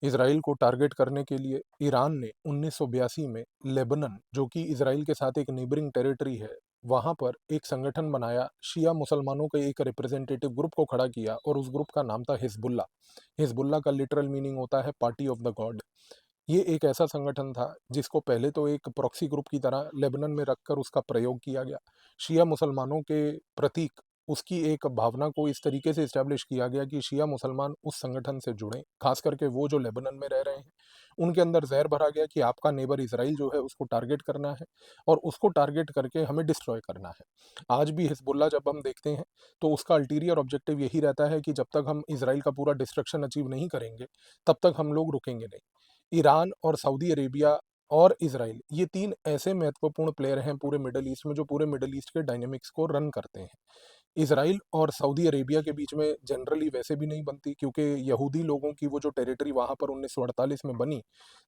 Israel को target करने के लिए ईरान ने 1982 में लेबनान, जो कि इसराइल के साथ एक नेबरिंग टेरिटरी है, वहाँ पर एक संगठन बनाया, शिया मुसलमानों के एक रिप्रेजेंटेटिव ग्रुप को खड़ा किया और उस ग्रुप का नाम था हिजबुल्ला। हिजबुल्ला का लिटरल मीनिंग होता है पार्टी ऑफ द गॉड। ये एक ऐसा संगठन था जिसको पहले तो एक प्रॉक्सी ग्रुप की तरह लेबनान में रखकर उसका प्रयोग किया गया। शिया मुसलमानों के प्रतीक उसकी एक भावना को इस तरीके से इस्टेब्लिश किया गया कि शिया मुसलमान उस संगठन से जुड़ें, खास करके वो जो लेबनान में रह रहे हैं। उनके अंदर ज़हर भरा गया कि आपका नेबर इसराइल जो है उसको टारगेट करना है और उसको टारगेट करके हमें डिस्ट्रॉय करना है। आज भी हिजबुल्ला जब हम देखते हैं तो उसका अल्टीरियर ऑब्जेक्टिव यही रहता है कि जब तक हम इसराइल का पूरा डिस्ट्रक्शन अचीव नहीं करेंगे, तब तक हम लोग रुकेंगे नहीं। ईरान और सऊदी अरेबिया और इज़राइल, ये 3 ऐसे महत्वपूर्ण प्लेयर हैं पूरे मिडल ईस्ट में, जो पूरे मिडल ईस्ट के डायनामिक्स को रन करते हैं। इज़राइल और सऊदी अरेबिया के बीच में जनरली वैसे भी नहीं बनती, क्योंकि यहूदी लोगों की वो जो टेरिटरी वहाँ पर 1948 में बनी,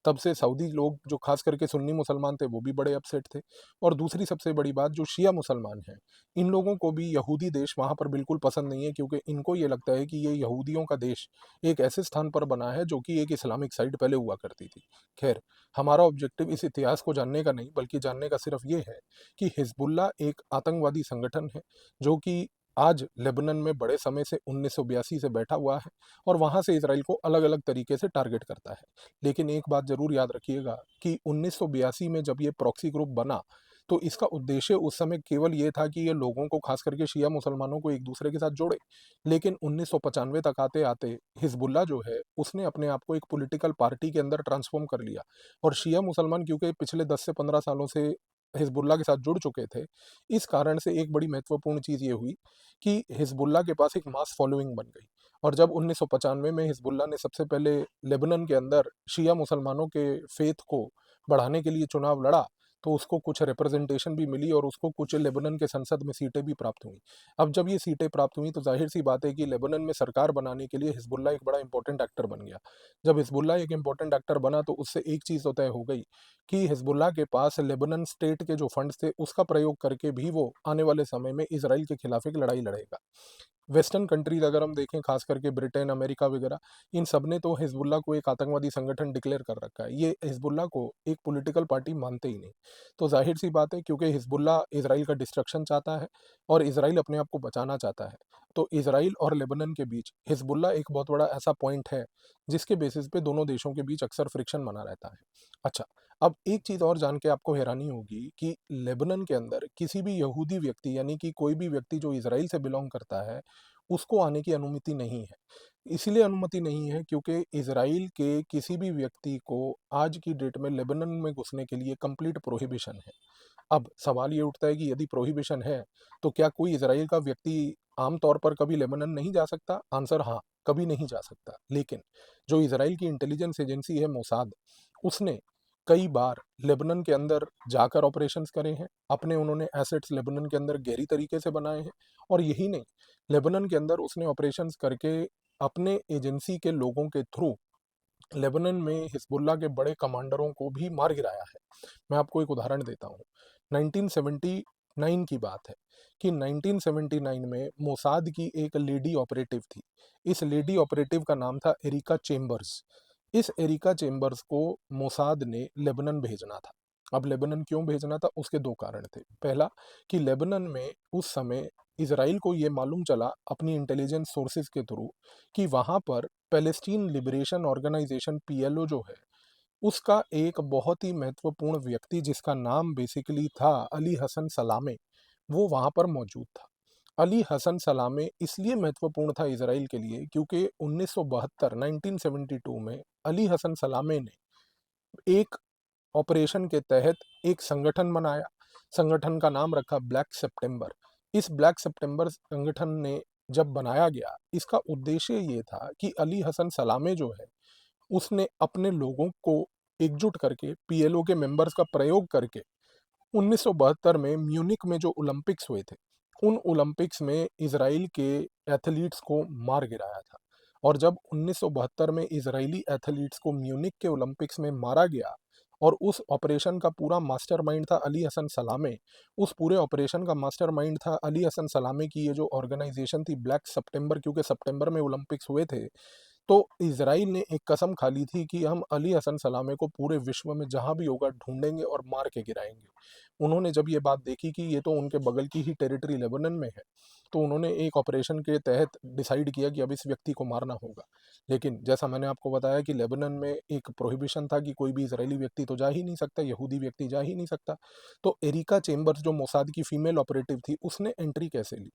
तब से सऊदी लोग जो खास करके सुन्नी मुसलमान थे वो भी बड़े अपसेट थे। और दूसरी सबसे बड़ी बात, जो शिया मुसलमान हैं, इन लोगों को भी यहूदी देश वहाँ पर बिल्कुल पसंद नहीं है, क्योंकि इनको ये लगता है कि ये यहूदियों का देश एक ऐसे स्थान पर बना है जो कि एक इस्लामिक साइट पहले हुआ करती थी। खैर, हमारा ऑब्जेक्टिव इस इतिहास को जानने का नहीं, बल्कि जानने का सिर्फ ये है कि हिजबुल्ला एक आतंकवादी संगठन है, जो कि आज लेबनान में बड़े समय से 1982 से बैठा हुआ है और वहाँ से इसराइल को अलग-अलग तरीके से टारगेट करता है। लेकिन एक बात ज़रूर याद रखिएगा कि 1982 में जब ये प्रॉक्सी ग्रुप बना, तो इसका उद्देश्य उस समय केवल ये था कि ये लोगों को, खास करके शिया मुसलमानों को, एक दूसरे के साथ जोड़े। लेकिन 1995 तक आते-आते हिजबुल्ला जो है, उसने अपने आप को एक पॉलिटिकल पार्टी के अंदर ट्रांसफ़ॉर्म कर लिया और शिया मुसलमान क्योंकि पिछले 10 से 15 सालों से हिजबुल्ला के साथ जुड़ चुके थे, इस कारण से एक बड़ी महत्वपूर्ण चीज़ ये हुई कि हिजबुल्ला के पास एक मास फॉलोइंग बन गई। और जब 1995 में हिजबुल्ला ने सबसे पहले लेबनान के अंदर शिया मुसलमानों के फेथ को बढ़ाने के लिए चुनाव लड़ा, तो उसको कुछ रिप्रेजेंटेशन भी मिली और उसको कुछ लेबनान के संसद में सीटें भी प्राप्त हुई। अब जब ये सीटें प्राप्त हुई तो जाहिर सी बात है कि लेबनान में सरकार बनाने के लिए हिजबुल्ला एक बड़ा इंपॉर्टेंट एक्टर बन गया। जब हिजबुल्ला एक इंपॉर्टेंट एक्टर बना तो उससे एक चीज़ तो तय हो गई कि हिजबुल्ला के पास लेबनान स्टेट के जो फंड्स थे उसका प्रयोग करके भी वो आने वाले समय में इसराइल के खिलाफ एक लड़ाई लड़ेगा। वेस्टर्न कंट्रीज अगर हम देखें, खास करके ब्रिटेन, अमेरिका वगैरह, इन सब ने तो हिजबुल्ला को एक आतंकवादी संगठन डिक्लेयर कर रखा है। ये हिजबुल्ला को एक पॉलिटिकल पार्टी मानते ही नहीं। तो जाहिर सी बात है, क्योंकि हिजबुल्ला इसराइल का डिस्ट्रक्शन चाहता है और इसराइल अपने आप को बचाना चाहता है, तो इसराइल और लेबनान के बीच हिजबुल्ला एक बहुत बड़ा ऐसा पॉइंट है जिसके बेसिस पे दोनों देशों के बीच अक्सर फ्रिक्शन बना रहता है। अच्छा, अब एक चीज़ और जान के आपको हैरानी होगी कि लेबनान के अंदर किसी भी यहूदी व्यक्ति, यानी कि कोई भी व्यक्ति जो इसराइल से बिलोंग करता है, उसको आने की अनुमति नहीं है। इसलिए अनुमति नहीं है क्योंकि इज़राइल के किसी भी व्यक्ति को आज की डेट में लेबनान में घुसने के लिए कंप्लीट प्रोहिबिशन है। अब सवाल ये उठता है कि यदि प्रोहिबिशन है, तो क्या कोई इज़राइल का व्यक्ति आम तौर पर कभी लेबनान नहीं जा सकता? आंसर हाँ, कभी नहीं जा सकता। लेकिन जो इज़राइल की इंटेलिजेंस एजेंसी है मोसाद, उसने कई बार लेबनान के अंदर जाकर ऑपरेशंस करे हैं। अपने उन्होंने एसेट्स लेबनान के अंदर गहरी तरीके से बनाए हैं और यही नहीं, लेबनान के अंदर उसने ऑपरेशंस करके अपने एजेंसी के लोगों के थ्रू लेबनान में हिजबुल्लाह के बड़े कमांडरों को भी मार गिराया है। मैं आपको एक उदाहरण देता हूँ। 1979 की बात है कि 1979 में मोसाद की एक लेडी ऑपरेटिव थी। इस लेडी ऑपरेटिव का नाम था एरिका चेम्बर्स। इस एरिका चेम्बर्स को मोसाद ने लेबनान भेजना था। अब लेबनान क्यों भेजना था? उसके 2 कारण थे। पहला, कि लेबनान में उस समय इज़राइल को ये मालूम चला अपनी इंटेलिजेंस सोर्सेज़ के थ्रू कि वहाँ पर पैलेस्टीन लिबरेशन ऑर्गेनाइजेशन पीएलओ जो है, उसका एक बहुत ही महत्वपूर्ण व्यक्ति जिसका नाम बेसिकली था अली हसन सलामे, वो वहाँ पर मौजूद था। अली हसन सलामे इसलिए महत्वपूर्ण था इज़राइल के लिए क्योंकि 1972 1972 में अली हसन सलामे ने एक ऑपरेशन के तहत एक संगठन बनाया। संगठन का नाम रखा ब्लैक सितंबर। इस ब्लैक सितंबर संगठन ने जब बनाया गया, इसका उद्देश्य ये था कि अली हसन सलामे जो है, उसने अपने लोगों को एकजुट करके पीएलओ के मेंबर्स का प्रयोग करके 1972 में म्यूनिख में जो ओलंपिक्स हुए थे, उन ओलंपिक्स में इज़राइल के एथलीट्स को मार गिराया था। और जब 1972 में इज़राइली एथलीट्स को म्यूनिख के ओलंपिक्स में मारा गया और उस ऑपरेशन का पूरा मास्टरमाइंड था अली हसन सलामे, उस पूरे ऑपरेशन का मास्टरमाइंड था अली हसन सलामे की ये जो ऑर्गेनाइज़ेशन थी ब्लैक सितंबर, क्योंकि सितंबर में ओलंपिक्स हुए थे, तो इज़राइल ने एक कसम खा ली थी कि हम अली हसन सलामे को पूरे विश्व में जहाँ भी होगा ढूँढेंगे और मार के गिराएँगे। उन्होंने जब ये बात देखी कि ये तो उनके बगल की ही टेरिटरी लेबनान में है, तो उन्होंने एक ऑपरेशन के तहत डिसाइड किया कि अब इस व्यक्ति को मारना होगा। लेकिन जैसा मैंने आपको बताया कि लेबनान में एक प्रोहिबिशन था कि कोई भी इज़राइली व्यक्ति तो जा ही नहीं सकता, यहूदी व्यक्ति जा ही नहीं सकता। तो एरिका चेम्बर्स जो मोसाद की फीमेल ऑपरेटिव थी, उसने एंट्री कैसे ली?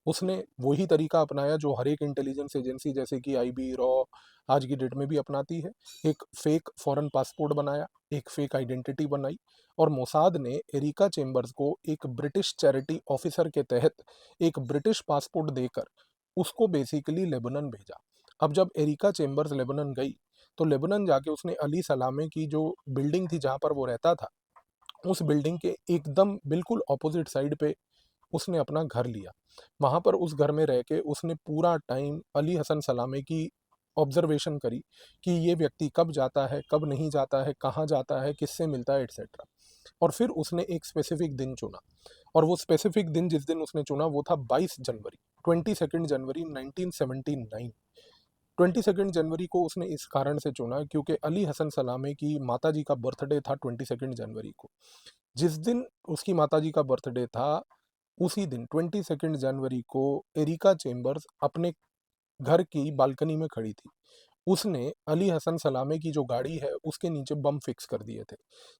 उसने वही तरीका अपनाया जो हर एक इंटेलिजेंस एजेंसी जैसे कि आईबी, रॉ आज की डेट में भी अपनाती है। एक फेक फॉरेन पासपोर्ट बनाया, एक फेक आइडेंटिटी बनाई और मोसाद ने एरिका चेम्बर्स को एक ब्रिटिश चैरिटी ऑफिसर के तहत एक ब्रिटिश पासपोर्ट देकर उसको बेसिकली लेबनान भेजा। अब जब एरिका चेम्बर्स लेबनान गई, तो लेबनान जाके उसने अली सलामे की जो बिल्डिंग थी जहाँ पर वो रहता था, उस बिल्डिंग के एकदम बिल्कुल ऑपोजिट साइड पे उसने अपना घर लिया। वहाँ पर उस घर में रह के उसने पूरा टाइम अली हसन सलामे की ऑब्जर्वेशन करी कि ये व्यक्ति कब जाता है, कब नहीं जाता है, कहाँ जाता है, किससे मिलता है, एटसेट्रा। और फिर उसने एक स्पेसिफिक दिन चुना और वो स्पेसिफिक दिन जिस दिन उसने चुना वो था 22 जनवरी, 22 जनवरी 1979। 22 जनवरी को उसने इस कारण से चुना क्योंकि अली हसन सलामे की माताजी का बर्थडे था 22 जनवरी को। जिस दिन उसकी माताजी का बर्थडे था, उसी दिन 22 जनवरी को एरिका चेम्बर्स अपने घर की बालकनी में खड़ी थी। उसने अली हसन सलामे की जो गाड़ी है, उसके नीचे बम फिक्स कर दिए थे।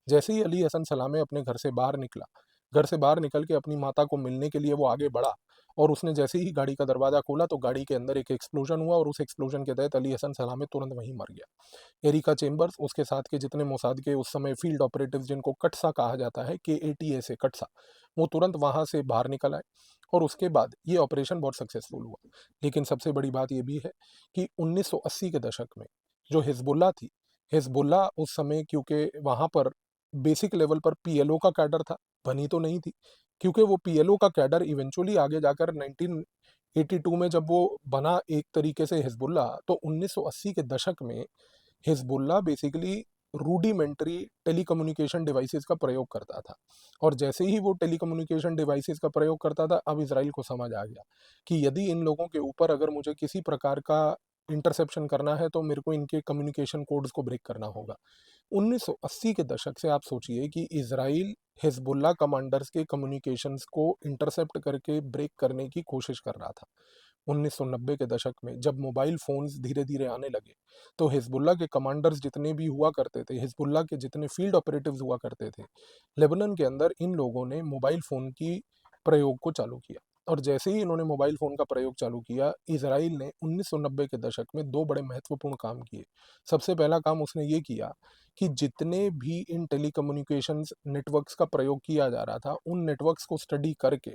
जैसे ही अली हसन सलामे अपने घर से बाहर निकला, घर से बाहर निकल के अपनी माता को मिलने के लिए वो आगे बढ़ा और उसने जैसे ही गाड़ी का दरवाज़ा खोला, तो गाड़ी के अंदर एक एक्सप्लोजन हुआ और उस एक्सप्लोजन के तहत अली हसन सलामे तुरंत वहीं मर गया। एरिका चेम्बर्स, उसके साथ के जितने मोसाद के उस समय फील्ड ऑपरेटिव्स जिनको कटसा कहा जाता है, KATA से कटसा, वो तुरंत वहाँ से बाहर निकल आए और उसके बाद ये ऑपरेशन बहुत सक्सेसफुल हुआ। लेकिन सबसे बड़ी बात ये भी है कि 1980 के दशक में जो हिज़्बुल्लाह थी, हिज़्बुल्लाह उस समय क्योंकि वहाँ पर बेसिक लेवल पर PLO का कैडर था, बनी तो नहीं थी। क्योंकि वो PLO का कैडर इवेंचुअली आगे जाकर 1982 में जब वो बना एक तरीके से हिज़्बुल्लाह, तो 1980 के दशक में Hezbollah basically rudimentary telecommunication devices का प्रयोग करता था और जैसे ही वो टेलीकम्युनिकेशन डिवाइसेस का प्रयोग करता था, अब इज़राइल को समझ आ गया कि यदि इन लोगों के ऊपर अगर मुझे किसी प्रकार का इंटरसेप्शन करना है, तो मेरे को इनके कम्युनिकेशन कोड्स को ब्रेक करना होगा। 1980 के दशक से आप सोचिए कि इज़राइल हिज़्बुल्लाह कमांडर्स के कम्युनिकेशंस को इंटरसेप्ट करके ब्रेक करने की कोशिश कर रहा था। 1990 के दशक में जब मोबाइल फ़ोन्स धीरे-धीरे आने लगे, तो हिज़्बुल्लाह के कमांडर्स जितने भी हुआ करते थे, हिज़्बुल्लाह के जितने फील्ड ऑपरेटिव्स हुआ करते थे, लेबनान के अंदर इन लोगों ने मोबाइल फ़ोन की प्रयोग को चालू किया और जैसे ही इन्होंने मोबाइल फ़ोन का प्रयोग चालू किया, इज़राइल ने 1990 के दशक में 2 बड़े महत्वपूर्ण काम किए। सबसे पहला काम उसने ये किया कि जितने भी इन टेलीकम्युनिकेशंस नेटवर्क्स का प्रयोग किया जा रहा था, उन नेटवर्क्स को स्टडी करके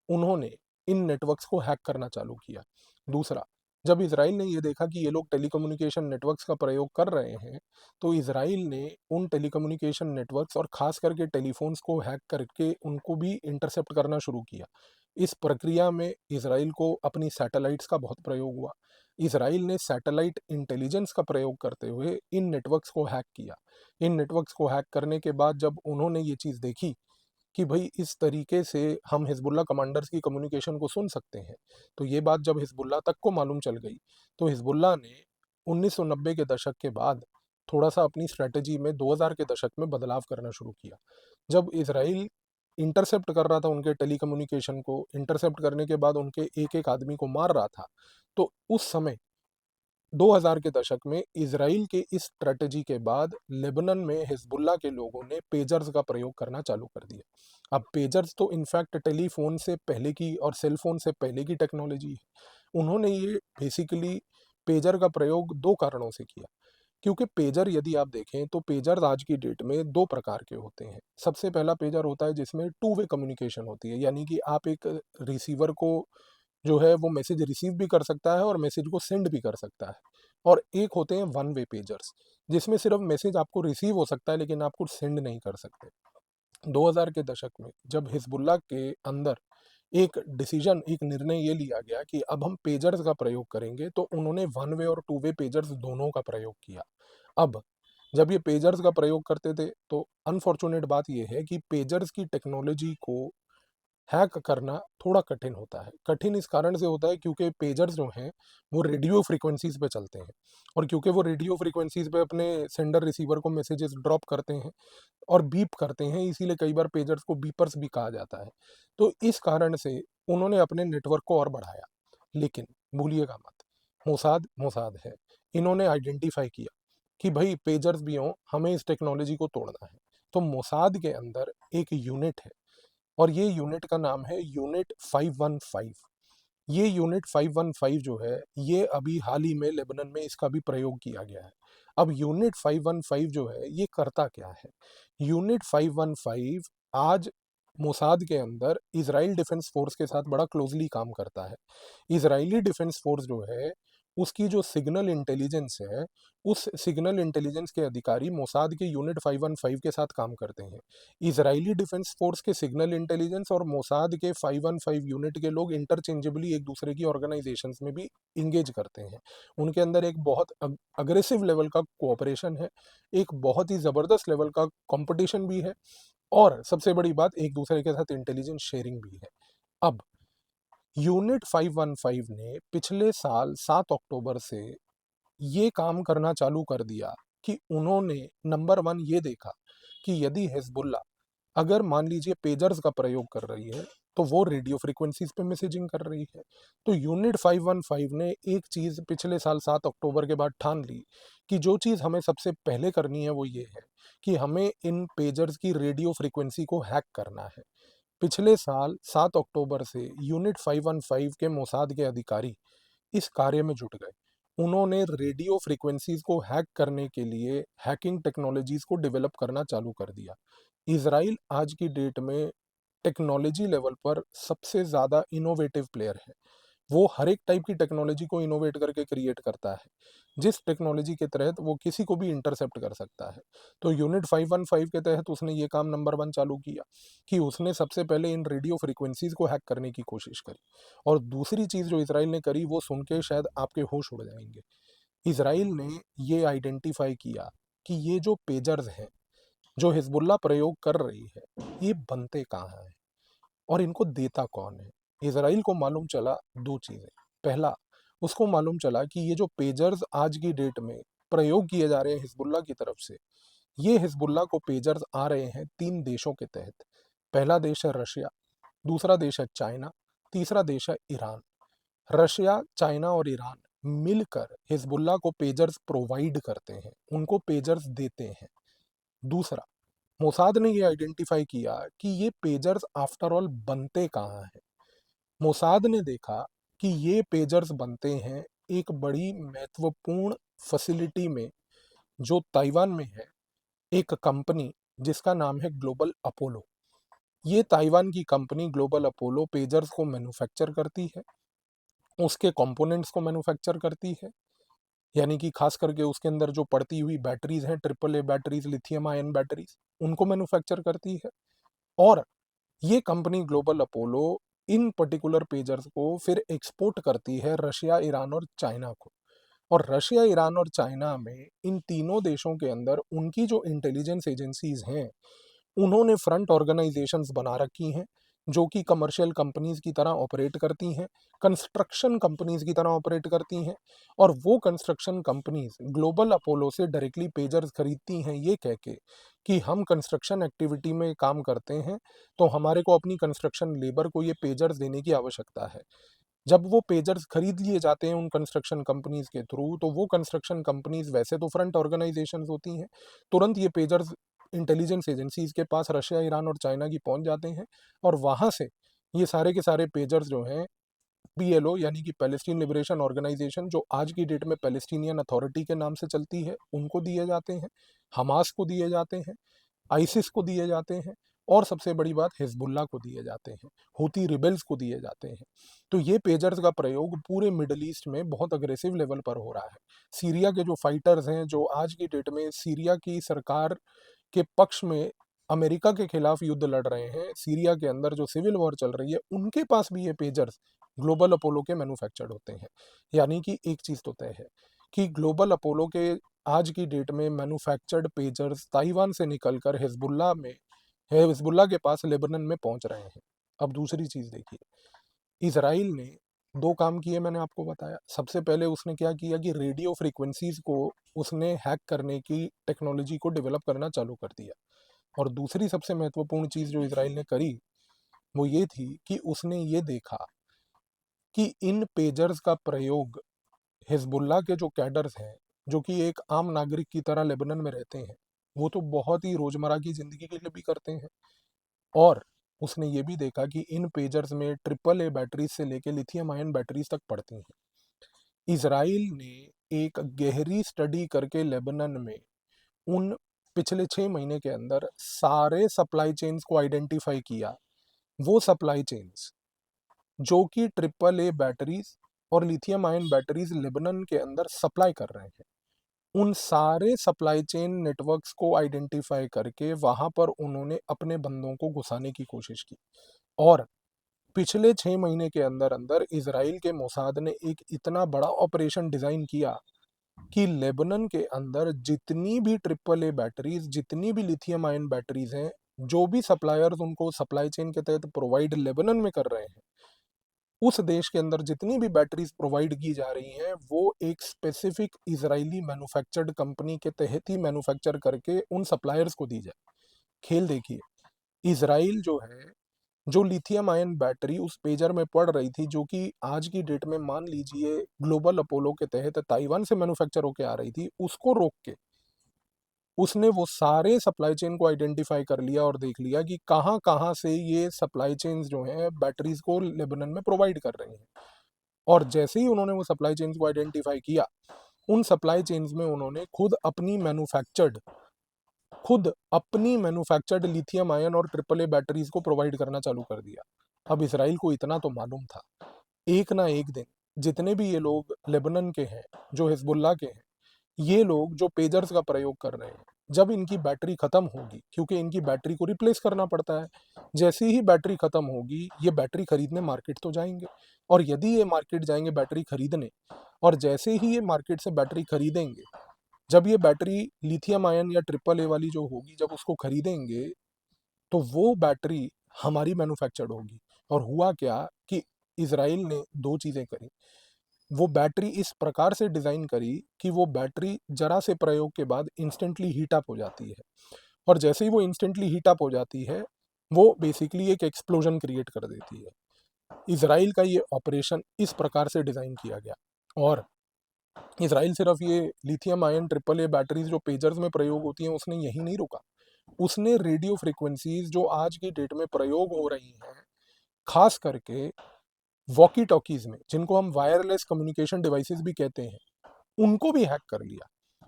उन्होंने इन नेटवर्क्स को हैक करना चालू किया। दूसरा, जब इज़राइल ने ये देखा कि ये लोग टेलीकम्युनिकेशन नेटवर्क्स का प्रयोग कर रहे हैं, तो इज़राइल ने उन टेलीकम्युनिकेशन नेटवर्क्स और ख़ास करके टेलीफ़ोन्स को हैक करके उनको भी इंटरसेप्ट करना शुरू किया। इस प्रक्रिया में इज़राइल को अपनी सैटेलाइट्स का बहुत प्रयोग हुआ। इज़राइल ने सैटेलाइट इंटेलिजेंस का प्रयोग करते हुए इन नेटवर्क्स को हैक किया। इन नेटवर्क्स को हैक करने के बाद जब उन्होंने ये चीज़ देखी कि भई इस तरीके से हम हिज़्बुल्लाह कमांडर्स की कम्युनिकेशन को सुन सकते हैं। तो ये बात जब हिज़्बुल्लाह तक को मालूम चल गई, तो हिज़्बुल्लाह ने 1990 के दशक के बाद थोड़ा-सा अपनी स्ट्रैटेजी में 2000 के दशक में बदलाव करना शुरू किया। जब इज़राइल इंटरसेप्ट कर रहा था उनके टेलीकम्युनिकेशन को, इंटरसेप्ट करने के बाद उनके एक-एक आदमी को मार रहा था, तो उस समय 2000 के दशक में इज़राइल के इस स्ट्रैटेजी के बाद लेबनान में हिज़्बुल्लाह के लोगों ने पेजर्स का प्रयोग करना चालू कर दिया। अब पेजर्स तो इनफैक्ट टेलीफ़ोन से पहले की और सेल फ़ोन से पहले की टेक्नोलॉजी है। उन्होंने ये बेसिकली पेजर का प्रयोग 2 कारणों से किया। क्योंकि पेजर यदि आप देखें तो पेजर आज की डेट में 2 प्रकार के होते हैं। सबसे पहला पेजर होता है जिसमें टू वे कम्युनिकेशन होती है, यानी कि आप एक रिसीवर को जो है वो मैसेज रिसीव भी कर सकता है और मैसेज को सेंड भी कर सकता है। और एक होते हैं वन वे पेजर्स, जिसमें सिर्फ मैसेज आपको रिसीव हो सकता है लेकिन आपको सेंड नहीं कर सकते। 2000 के दशक में जब हिज़्बुल्लाह के अंदर एक निर्णय ये लिया गया कि अब हम पेजर्स का प्रयोग करेंगे, तो उन्होंने वन वे और टू वे पेजर्स दोनों का प्रयोग किया। अब जब ये पेजर्स का प्रयोग करते थे, तो अनफॉर्चुनेट बात ये है कि पेजर्स की टेक्नोलॉजी को हैक करना थोड़ा कठिन होता है। कठिन इस कारण से होता है क्योंकि पेजर्स जो हैं वो रेडियो फ्रीक्वेंसीज़ पे चलते हैं, और क्योंकि वो रेडियो फ्रीक्वेंसीज़ पे अपने सेंडर रिसीवर को मैसेजेस ड्रॉप करते हैं और बीप करते हैं, इसीलिए कई बार पेजर्स को बीपर्स भी कहा जाता है। तो इस कारण से उन्होंने अपने नेटवर्क को और बढ़ाया। लेकिन भूलिएगा मत, मोसाद मोसाद है। इन्होंने आइडेंटिफाई किया कि भाई पेजर्स भी हों, हमें इस टेक्नोलॉजी को तोड़ना है। तो मोसाद के अंदर एक यूनिट है, और ये यूनिट का नाम है यूनिट 515। ये यूनिट 515 जो है, ये अभी हाल ही में लेबनान में इसका भी प्रयोग किया गया है। अब यूनिट 515 जो है, ये करता क्या है? यूनिट 515 आज मोसाद के अंदर इज़राइल डिफेंस फोर्स के साथ बड़ा क्लोजली काम करता है। इज़राइली डिफेंस फोर्स जो है, उसकी जो सिग्नल इंटेलिजेंस है, उस सिग्नल इंटेलिजेंस के अधिकारी मोसाद के यूनिट 515 के साथ काम करते हैं। इज़राइली डिफेंस फोर्स के सिग्नल इंटेलिजेंस और मोसाद के 515 यूनिट के लोग इंटरचेंजेबली एक दूसरे की ऑर्गेनाइजेशंस में भी इंगेज करते हैं। उनके अंदर एक बहुत अग्रेसिव लेवल का कोऑपरेशन है, एक बहुत ही ज़बरदस्त लेवल का कंपटीशन भी है, और सबसे बड़ी बात, एक दूसरे के साथ इंटेलिजेंस शेयरिंग भी है। अब यूनिट 515 ने पिछले साल 7 अक्टूबर से ये काम करना चालू कर दिया कि उन्होंने नंबर 1 ये देखा कि यदि हिज़्बुल्लाह अगर मान लीजिए पेजर्स का प्रयोग कर रही है, तो वो रेडियो फ्रीक्वेंसीज पे मैसेजिंग कर रही है। तो यूनिट 515 ने एक चीज़ पिछले साल 7 अक्टूबर के बाद ठान ली कि जो चीज़ हमें सबसे पहले करनी है वो ये है कि हमें इन पेजर्स की रेडियो फ्रीक्वेंसी को हैक करना है। पिछले साल 7 अक्टूबर से यूनिट 515 के मोसाद के अधिकारी इस कार्य में जुट गए। उन्होंने रेडियो फ्रीक्वेंसीज को हैक करने के लिए हैकिंग टेक्नोलॉजीज को डेवलप करना चालू कर दिया। इज़राइल आज की डेट में टेक्नोलॉजी लेवल पर सबसे ज़्यादा इनोवेटिव प्लेयर है। वो हर एक टाइप की टेक्नोलॉजी को इनोवेट करके क्रिएट करता है, जिस टेक्नोलॉजी के तहत वो किसी को भी इंटरसेप्ट कर सकता है। तो यूनिट 515 के तहत उसने ये काम नंबर 1 चालू किया कि उसने सबसे पहले इन रेडियो फ्रीक्वेंसीज को हैक करने की कोशिश करी। और दूसरी चीज़ जो इसराइल ने करी, वो सुन के शायद आपके होश उड़ जाएंगे। इसराइल ने ये आइडेंटिफाई किया कि ये जो पेजर्स हैं, जो हिजबुल्लाह प्रयोग कर रही है, ये बनते कहाँ हैं और इनको देता कौन है। इसराइल को मालूम चला दो चीज़ें। पहला, उसको मालूम चला कि ये जो पेजर्स आज की डेट में प्रयोग किए जा रहे हैं हिजबुल्लाह की तरफ से, ये हिजबुल्लाह को पेजर्स आ रहे हैं तीन देशों के तहत। पहला देश है रशिया, दूसरा देश है चाइना, तीसरा देश है ईरान। रशिया, चाइना और ईरान मिलकर हिजबुल्लाह को पेजर्स प्रोवाइड करते हैं, उनको पेजर्स देते हैं। दूसरा, मोसाद ने ये आइडेंटिफाई किया कि ये पेजर्स आफ्टर ऑल बनते कहाँ हैं। मोसाद ने देखा कि ये पेजर्स बनते हैं एक बड़ी महत्वपूर्ण फैसिलिटी में, जो ताइवान में है। एक कंपनी जिसका नाम है ग्लोबल अपोलो। ये ताइवान की कंपनी ग्लोबल अपोलो पेजर्स को मैन्युफैक्चर करती है, उसके कंपोनेंट्स को मैन्युफैक्चर करती है, यानी कि खास करके उसके अंदर जो पड़ती हुई बैटरीज हैं, triple A batteries, lithium ion batteries, उनको मैन्युफैक्चर करती है। और ये कंपनी ग्लोबल अपोलो इन पर्टिकुलर पेजर्स को फिर एक्सपोर्ट करती है रशिया, ईरान और चाइना को। और रशिया, ईरान और चाइना में, इन तीनों देशों के अंदर उनकी जो इंटेलिजेंस एजेंसीज हैं, उन्होंने फ्रंट ऑर्गेनाइजेशंस बना रखी हैं, जो कि कमर्शियल कंपनीज की तरह ऑपरेट करती हैं, कंस्ट्रक्शन कंपनीज की तरह ऑपरेट करती हैं। और वो कंस्ट्रक्शन कंपनीज ग्लोबल अपोलो से डायरेक्टली पेजर्स खरीदती हैं, ये कह के कि हम कंस्ट्रक्शन एक्टिविटी में काम करते हैं, तो हमारे को अपनी कंस्ट्रक्शन लेबर को ये पेजर्स देने की आवश्यकता है। जब वो पेजर्स खरीद लिए जाते हैं उन कंस्ट्रक्शन कंपनीज के थ्रू, तो वो कंस्ट्रक्शन कंपनीज वैसे तो फ्रंट ऑर्गेनाइजेशंस होती हैं, तुरंत ये पेजर्स इंटेलिजेंस एजेंसीज के पास रशिया, ईरान और चाइना की पहुंच जाते हैं। और वहां से ये सारे के सारे पेजर्स जो हैं, पीएलओ यानी कि पैलेस्टीन लिबरेशन ऑर्गेनाइजेशन, जो आज की डेट में पैलेस्टीनियन अथॉरिटी के नाम से चलती है, उनको दिए जाते हैं, हमास को दिए जाते हैं, आईसिस को दिए जाते हैं, और सबसे बड़ी बात हिजबुल्लाह को दिए जाते हैं, हूती रिबेल्स को दिए जाते हैं। तो ये पेजर्स का प्रयोग पूरे मिडल ईस्ट में बहुत अग्रेसिव लेवल पर हो रहा है। सीरिया के जो फाइटर्स हैं, जो आज की डेट में सीरिया की सरकार के पक्ष में अमेरिका के खिलाफ युद्ध लड़ रहे हैं, सीरिया के अंदर जो सिविल वॉर चल रही है, उनके पास भी ये पेजर्स ग्लोबल अपोलो के मैन्युफैक्चर्ड होते हैं। यानी कि एक चीज़ तो तय है कि ग्लोबल अपोलो के आज की डेट में मैन्युफैक्चर्ड पेजर्स ताइवान से निकलकर हिजबुल्लाह के पास लेबनान में पहुंच रहे हैं। अब दूसरी चीज़ देखिए, इज़राइल ने 2 काम किए मैंने आपको बताया। सबसे पहले उसने क्या किया कि रेडियो फ्रीक्वेंसीज़ को उसने हैक करने की टेक्नोलॉजी को डेवलप करना चालू कर दिया। और दूसरी सबसे महत्वपूर्ण चीज़ जो इज़राइल ने करी, वो ये थी कि उसने ये देखा कि इन पेजर्स का प्रयोग हिज़बुल्लाह के जो कैडर्स हैं, जो कि एक आम नागरिक की तरह लेबनान में रहते हैं, वो तो बहुत ही रोज़मर्रा की ज़िंदगी के लिए भी करते हैं। और उसने ये भी देखा कि इन पेजर्स में ट्रिपल ए बैटरीज से लेके लिथियम आयन बैटरीज तक पड़ती हैं। इज़राइल ने एक गहरी स्टडी करके लेबनान में उन पिछले 6 महीने के अंदर सारे सप्लाई चेन्स को आइडेंटिफाई किया। वो सप्लाई चेन्स जो कि ट्रिपल ए बैटरीज और लिथियम आयन बैटरीज लेबनान के अंदर सप्लाई कर रहे हैं, उन सारे सप्लाई चेन नेटवर्क्स को आइडेंटिफाई करके वहां पर उन्होंने अपने बंदों को घुसाने की कोशिश की। और पिछले 6 महीने के अंदर अंदर इजराइल के मोसाद ने एक इतना बड़ा ऑपरेशन डिजाइन किया कि लेबनान के अंदर जितनी भी ट्रिपल ए बैटरीज, जितनी भी लिथियम आयन बैटरीज हैं, जो भी सप्लायर्स उनको सप्लाई चेन के तहत प्रोवाइड लेबनान में कर रहे हैं, उस देश के अंदर जितनी भी बैटरीज प्रोवाइड की जा रही हैं, वो एक स्पेसिफिक इजरायली मैन्युफैक्चर्ड कंपनी के तहत ही मैन्युफैक्चर करके उन सप्लायर्स को दी जाए। खेल देखिए, इजराइल जो है, जो लिथियम आयन बैटरी उस पेजर में पड़ रही थी, जो कि आज की डेट में मान लीजिए ग्लोबल अपोलो के तहत ताइवान से मैन्युफैक्चर होकर आ रही थी, उसको रोक के उसने वो सारे सप्लाई चेन को आइडेंटिफाई कर लिया और देख लिया कि कहाँ कहाँ से ये सप्लाई चेन्स जो हैं बैटरीज को लेबनान में प्रोवाइड कर रही हैं। और जैसे ही उन्होंने वो सप्लाई चेन्स को आइडेंटिफाई किया, उन सप्लाई चेन्स में उन्होंने खुद अपनी मैन्युफैक्चर्ड लिथियम आयन और ट्रिपल ए बैटरीज को प्रोवाइड करना चालू कर दिया। अब इसराइल को इतना तो मालूम था, एक ना एक दिन जितने भी ये लोग लेबनान के हैं, जो हिजबुल्लाह के हैं, ये लोग जो पेजर्स का प्रयोग कर रहे हैं, जब इनकी बैटरी खत्म होगी, क्योंकि इनकी बैटरी को रिप्लेस करना पड़ता है, जैसे ही बैटरी खत्म होगी, ये बैटरी खरीदने मार्केट तो जाएंगे। और यदि ये मार्केट जाएंगे बैटरी खरीदने, और जैसे ही ये मार्केट से बैटरी खरीदेंगे, जब ये बैटरी लिथियम आयन या ट्रिपल ए वाली जो होगी, जब उसको खरीदेंगे, तो वो बैटरी हमारी मैन्युफैक्चर्ड होगी। और हुआ क्या कि इसराइल ने दो चीज़ें करी। वो बैटरी इस प्रकार से डिज़ाइन करी कि वो बैटरी जरा से प्रयोग के बाद इंस्टेंटली हीट अप हो जाती है। और जैसे ही वो इंस्टेंटली हीट अप हो जाती है, वो बेसिकली एक एक्सप्लोजन क्रिएट कर देती है। इसराइल का ये ऑपरेशन इस प्रकार से डिज़ाइन किया गया। और इसराइल सिर्फ ये lithium ion triple A batteries जो पेजर्स में प्रयोग होती हैं, उसने यही नहीं रुका। उसने रेडियो फ्रीक्वेंसीज जो आज की डेट में प्रयोग हो रही हैं, खास करके वॉकी टॉकीज में, जिनको हम वायरलेस कम्युनिकेशन डिवाइसेस भी कहते हैं, उनको भी हैक कर लिया।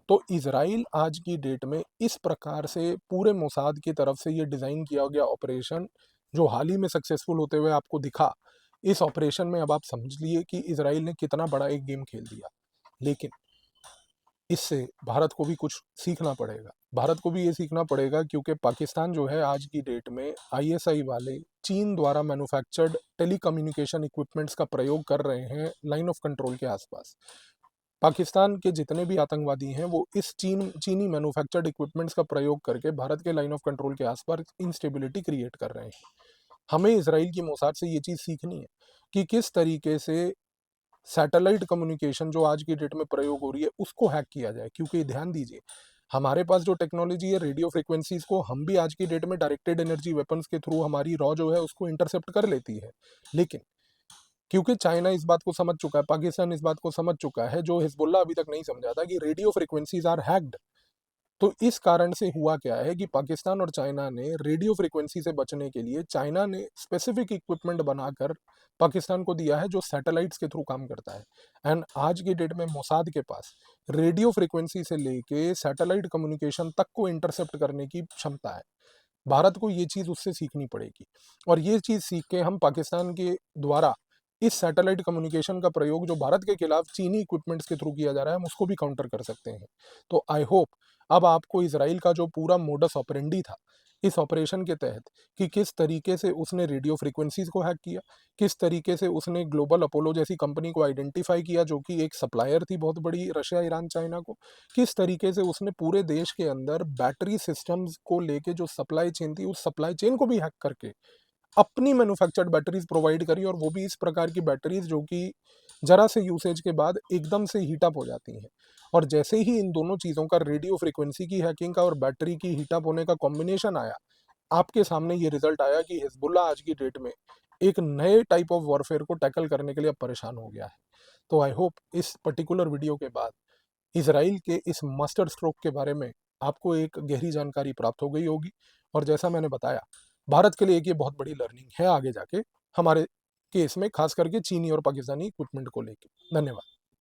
तो इसराइल आज की डेट में इस प्रकार से पूरे मोसाद की तरफ से ये डिज़ाइन किया गया ऑपरेशन, जो हाल ही में सक्सेसफुल होते हुए आपको दिखा, इस ऑपरेशन में अब आप समझ लिए कि इसराइल ने कितना बड़ा एक गेम खेल दिया। लेकिन इससे भारत को भी कुछ सीखना पड़ेगा। भारत को भी ये सीखना पड़ेगा, क्योंकि पाकिस्तान जो है आज की डेट में आईएसआई वाले चीन द्वारा मैन्युफैक्चर्ड टेलीकम्युनिकेशन इक्विपमेंट्स का प्रयोग कर रहे हैं लाइन ऑफ कंट्रोल के आसपास। पाकिस्तान के जितने भी आतंकवादी हैं, वो इस चीनी मैन्युफैक्चर्ड इक्विपमेंट्स का प्रयोग करके भारत के लाइन ऑफ कंट्रोल के आसपास इंस्टेबिलिटी क्रिएट कर रहे हैं। हमें इसराइल की मोसाद से ये चीज़ सीखनी है कि किस तरीके से सैटेलाइट कम्युनिकेशन जो आज की डेट में प्रयोग हो रही है, उसको हैक किया जाए। क्योंकि ध्यान दीजिए, हमारे पास जो टेक्नोलॉजी है रेडियो फ्रिक्वेंसीज को, हम भी आज की डेट में डायरेक्टेड एनर्जी वेपन्स के थ्रू हमारी रॉ जो है उसको इंटरसेप्ट कर लेती है। लेकिन क्योंकि चाइना इस बात को समझ चुका है, पाकिस्तान इस बात को समझ चुका है, जो हिजबुल्ला अभी तक नहीं समझा था, कि रेडियो फ्रिक्वेंसीज आर हैक्ड। तो इस कारण से हुआ क्या है कि पाकिस्तान और चाइना ने रेडियो फ्रिक्वेंसी से बचने के लिए, चाइना ने स्पेसिफिक इक्विपमेंट बनाकर पाकिस्तान को दिया है, जो सैटेलाइट्स के थ्रू काम करता है। एंड आज की डेट में मोसाद के पास रेडियो फ्रिक्वेंसी से लेके सैटेलाइट कम्युनिकेशन तक को इंटरसेप्ट करने की क्षमता है। भारत को ये चीज़ उससे सीखनी पड़ेगी। और ये चीज़ सीख के हम पाकिस्तान के द्वारा इस सैटेलाइट कम्युनिकेशन का प्रयोग जो भारत के खिलाफ चीनी इक्विपमेंट्स के थ्रू किया जा रहा है, हम उसको भी काउंटर कर सकते हैं। तो आई होप अब आपको इसराइल का जो पूरा मोडस ऑपरेंडी था इस ऑपरेशन के तहत, कि किस तरीके से उसने रेडियो फ्रीक्वेंसीज को हैक किया, किस तरीके से उसने ग्लोबल अपोलो जैसी कंपनी को आइडेंटिफाई किया, जो कि एक सप्लायर थी बहुत बड़ी रशिया, ईरान, चाइना को, किस तरीके से उसने पूरे देश के अंदर बैटरी सिस्टम्स को लेके जो सप्लाई चेन थी, उस सप्लाई चेन को भी हैक करके अपनी मैन्युफैक्चर्ड बैटरीज प्रोवाइड करी, और वो भी इस प्रकार की बैटरीज जो कि जरा से यूसेज के बाद एकदम से हीट अप हो जाती हैं। और जैसे ही इन दोनों चीज़ों का, रेडियो फ्रीक्वेंसी की हैकिंग का और बैटरी की हीट अप होने का कॉम्बिनेशन आया, आपके सामने ये रिजल्ट आया कि हिजबुल्ला आज की डेट में एक नए टाइप ऑफ वॉरफेयर को टैकल करने के लिए अब परेशान हो गया है। तो आई होप इस पर्टिकुलर वीडियो के बाद इसराइल के इस मास्टर स्ट्रोक के बारे में आपको एक गहरी जानकारी प्राप्त हो गई होगी। और जैसा मैंने बताया, भारत के लिए एक ये बहुत बड़ी लर्निंग है आगे जाके हमारे केस में, खास करके चीनी और पाकिस्तानी इक्विपमेंट को लेके। धन्यवाद।